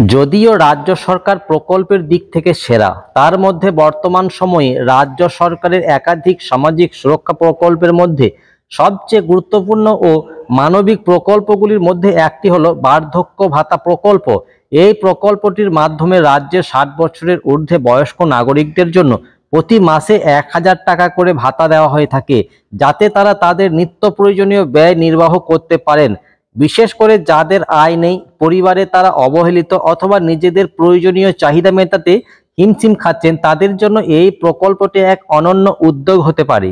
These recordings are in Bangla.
যদিও রাজ্য সরকার প্রকল্পের দিক থেকে সেরা, তার মধ্যে বর্তমান সময়ে রাজ্য সরকারের একাধিক সামাজিক সুরক্ষা প্রকল্পের মধ্যে সবচেয়ে গুরুত্বপূর্ণ ও মানবিক প্রকল্পগুলির মধ্যে একটি হলো বার্ধক্য ভাতা প্রকল্প। এই প্রকল্পটির মাধ্যমে রাজ্যের 60 বছরের ঊর্ধ্বে বয়স্ক নাগরিকদের জন্য প্রতি মাসে 1000 টাকা করে ভাতা দেওয়া হয়ে থাকে, যাতে তারা তাদের নিত্য প্রয়োজনীয় ব্যয় নির্বাহ করতে পারেন। বিশেষ করে যাদের আয় নেই, পরিবারে তারা অবহেলিত অথবা নিজেদের প্রয়োজনীয় চাহিদা মেটাতে হিমশিম খাচ্ছেন, তাদের জন্য এই প্রকল্পটি এক অনন্য উদ্যোগ হতে পারে।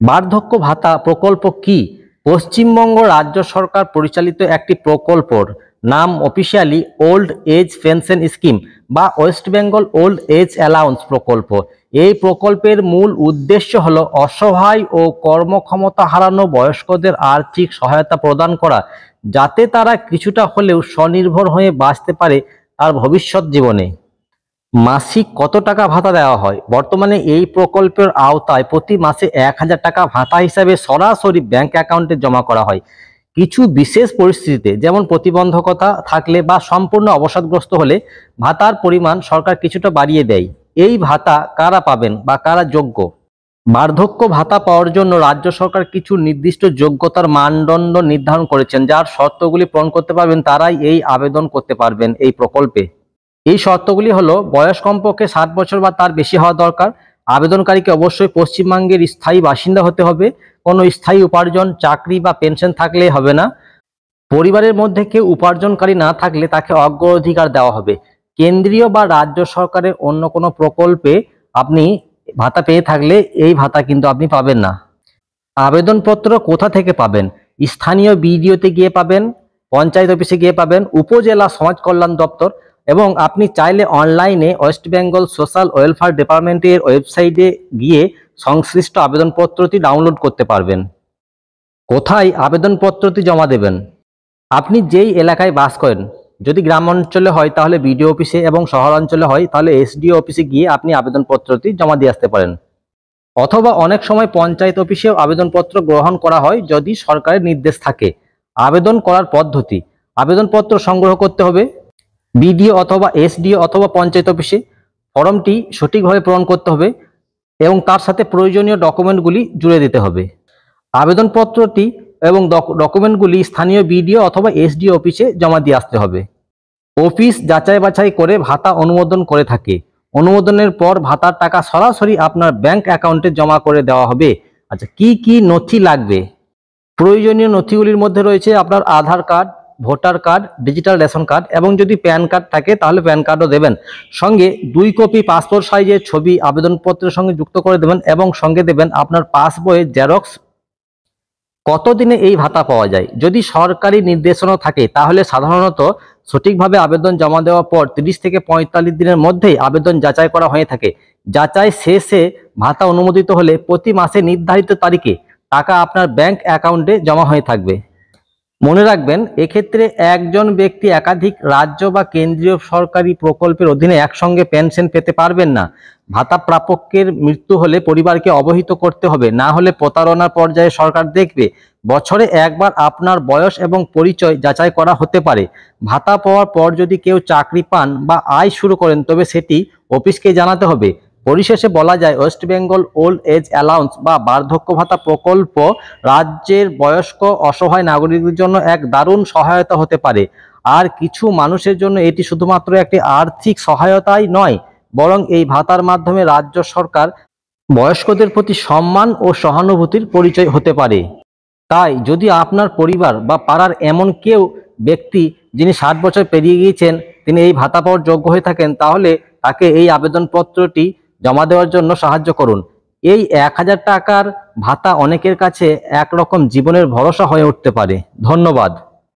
বার্ধক্য ভাতা প্রকল্প কি? পশ্চিমবঙ্গ রাজ্য সরকার পরিচালিত একটি প্রকল্পর নাম officially old age pension scheme বা West Bengal old age allowance প্রকল্প। এই প্রকল্পের মূল উদ্দেশ্য হলো অসহায় ও কর্মক্ষমতা হারানো বয়স্কদের আর্থিক সহায়তা প্রদান করা, যাতে তারা কিছুটা হলেও স্বনির্ভর হয়ে বাঁচতে পারে তার ভবিষ্যৎ জীবনে। মাসিক কত টাকা ভাতা দেওয়া হয়? বর্তমানে এই প্রকল্পের আওতায় প্রতি মাসে 1000 টাকা ভাতা হিসাবে সরাসরি ব্যাংক অ্যাকাউন্টে জমা করা হয়। কিছু বিশেষ পরিস্থিতিতে, যেমন প্রতিবন্ধকতা থাকলে বা সম্পূর্ণ অবসাদগ্রস্ত হলে, ভাতার পরিমাণ সরকার কিছুটা বাড়িয়ে দেয়। এই ভাতা কারা পাবেন বা কারা যোগ্য? বার্ধক্য ভাতা পাওয়ার জন্য রাজ্য সরকার কিছু নির্দিষ্ট যোগ্যতার মানদণ্ড নির্ধারণ করেছেন, যার শর্তগুলি পূরণ করতে পারবেন তারাই এই আবেদন করতে পারবেন এই প্রকল্পে। এই শর্তগুলি হলো: বয়স কমপক্ষে 60 বছর বা তার বেশি হওয়া দরকার। আবেদনকারীকে অবশ্যই পশ্চিমবঙ্গের স্থায়ী বাসিন্দা হতে হবে। কোনো স্থায়ী উপার্জন, চাকরি বা পেনশন থাকলে হবে না। পরিবারের মধ্যে কেউ উপার্জনকারী না থাকলে তাকে অগ্রাধিকার দেওয়া হবে। কেন্দ্রীয় বা রাজ্য সরকারের অন্য কোনো প্রকল্পে আপনি ভাতা পেয়ে থাকলে এই ভাতা কিন্তু আপনি পাবেন না। আবেদনপত্র কোথা থেকে পাবেন? স্থানীয় বিডিওতে গিয়ে পাবেন, পঞ্চায়েত অফিসে গিয়ে পাবেন, উপজেলা সমাজ কল্যাণ দপ্তর, এবং আপনি চাইলে অনলাইনে ওয়েস্ট বেঙ্গল সোশ্যাল ওয়েলফেয়ার ডিপার্টমেন্টের ওয়েবসাইটে গিয়ে সংশ্লিষ্ট আবেদনপত্রটি ডাউনলোড করতে পারবেন। কোথায় আবেদনপত্রটি জমা দেবেন? আপনি যেই এলাকায় বাস করেন, যদি গ্রাম অঞ্চলে হয় তাহলে বিডিও অফিসে, এবং শহর অঞ্চলে হয় তাহলে এসডিও অফিসে গিয়ে আপনি আবেদনপত্রটি জমা দিয়ে আসতে পারেন। অথবা অনেক সময় পঞ্চায়েত অফিসেও আবেদনপত্র গ্রহণ করা হয় যদি সরকারের নির্দেশ থাকে। আবেদন করার পদ্ধতি: আবেদনপত্র সংগ্রহ করতে হবে বিডিও অথবা এসডিও অথবা পঞ্চায়েত অফিসে। ফর্মটি সঠিকভাবে পূরণ করতে হবে এবং তার সাথে প্রয়োজনীয় ডকুমেন্টগুলি জুড়ে দিতে হবে। আবেদনপত্রটি এবং ডকুমেন্টগুলি স্থানীয় বিডিও অথবা এসডিও অফিসে জমা দিয়ে আসতে হবে। অফিস যাচাই বাছাই করে ভাতা অনুমোদন করে থাকে। অনুমোদনের পর ভাতার টাকা সরাসরি আপনার ব্যাংক অ্যাকাউন্টে জমা করে দেওয়া হবে। আচ্ছা, কি কি নথি লাগবে? প্রয়োজনীয় নথিগুলির মধ্যে রয়েছে আপনার Aadhaar card, voter card, digital ration card, এবং যদি প্যান কার্ড থাকে তাহলে প্যান কার্ডও দেবেন। সঙ্গে 2 কপি পাসপোর্ট সাইজের ছবি আবেদনপত্রের সঙ্গে যুক্ত করে দেবেন, এবং সঙ্গে দেবেন আপনার পাসবইয়ের জেরক্স। কতদিনে এই ভাতা পাওয়া যায়? যদি সরকারি নির্দেশনা থাকে তাহলে সাধারণত সঠিকভাবে আবেদন জমা দেওয়ার পর 30 থেকে 45 দিনের মধ্যেই আবেদন যাচাই করা হয়ে থাকে। যাচাই শেষে ভাতা অনুমোদিত হলে প্রতি মাসে নির্ধারিত তারিখে টাকা আপনার ব্যাংক অ্যাকাউন্টে জমা হয়ে থাকবে। মনে রাখবেন, এক্ষেত্রে একজন ব্যক্তি একাধিক রাজ্য বা কেন্দ্রীয় সরকারি প্রকল্পের অধীনে একসঙ্গে পেনশন পেতে পারবেন না। ভাতা প্রাপকের মৃত্যু হলে পরিবারকে অবহিত করতে হবে, না হলে প্রতারণার পর্যায়ে সরকার দেখবে। বছরে একবার আপনার বয়স এবং পরিচয় যাচাই করা হতে পারে। ভাতা পাওয়ার পর যদি কেউ চাকরি পান বা আয় শুরু করেন তবে সেটি অফিসকে জানাতে হবে। পরিশেষে বলা যায়, West Bengal old age allowance বা বার্ধক্য ভাতা প্রকল্প রাজ্যের বয়স্ক অসহায় নাগরিকদের জন্য এক দারুণ সহায়তা হতে পারে। আর কিছু মানুষের জন্য এটি শুধুমাত্র একটি আর্থিক সহায়তাই নয়, বরং এই ভাতার মাধ্যমে রাজ্য সরকার বয়স্কদের প্রতি সম্মান ও সহানুভূতির পরিচয় হতে পারে। তাই যদি আপনার পরিবার বা পাড়ার এমন কেউ ব্যক্তি যিনি 60 বছর পেরিয়ে গিয়েছেন, তিনি এই ভাতা পাওয়ার যোগ্য হয়ে থাকেন, তাহলে তাকে এই আবেদনপত্রটি জমা দেওয়ার জন্য সাহায্য করুন। এই 1000 টাকার ভাতা অনেকের কাছে একরকম জীবনের ভরসা হয়ে উঠতে পারে। ধন্যবাদ।